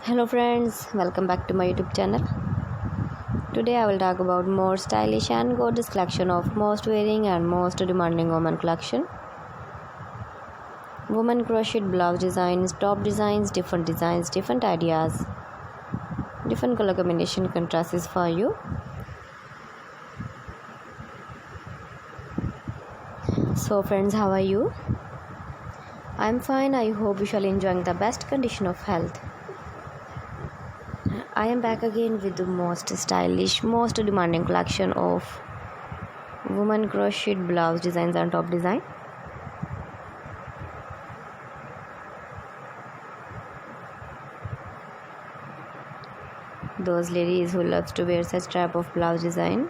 Hello friends, welcome back to my YouTube channel. Today I will talk about more stylish and gorgeous collection of most wearing and most demanding women collection. Women crocheted blouse designs, top designs, different ideas, different color combination contrasts for you. So friends, how are you? I'm fine. I hope you shall enjoying the best condition of health. I am back again with the most stylish, most demanding collection of women crocheted blouse designs and top design. Those ladies who loves to wear such type of blouse design.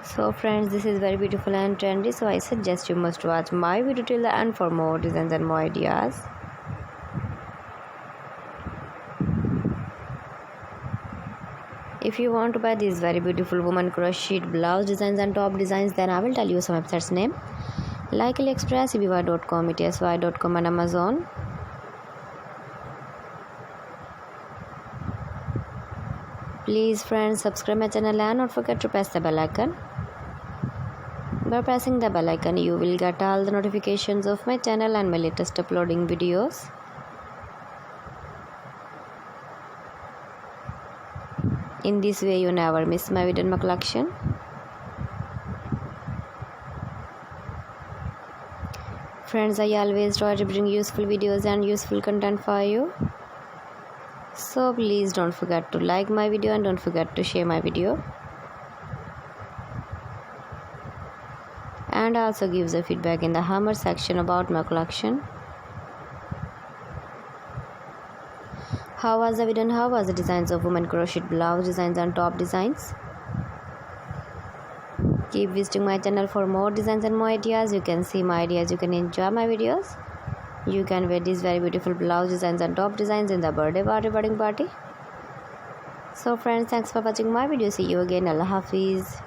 So friends, this is very beautiful and trendy, so I suggest you must watch my video till the end for more designs and more ideas. If you want to buy these very beautiful woman crocheted blouse designs and top designs, then I will tell you some websites name like AliExpress, eBay.com, ETSY.com and Amazon. Please friends, subscribe my channel and not forget to press the bell icon. By pressing the bell icon, you will get all the notifications of my channel and my latest uploading videos. In this way, you never miss my video and my collection. Friends, I always try to bring useful videos and useful content for you. So please don't forget to like my video and don't forget to share my video. And also give the feedback in the hammer section about my collection. How was the video and how was the designs of women crocheted blouse designs and top designs? Keep visiting my channel for more designs and more ideas. You can see my ideas, you can enjoy my videos. You can wear these very beautiful blouse designs and top designs in the birthday party, wedding party. So friends, thanks for watching my video. See you again. Allah Hafiz.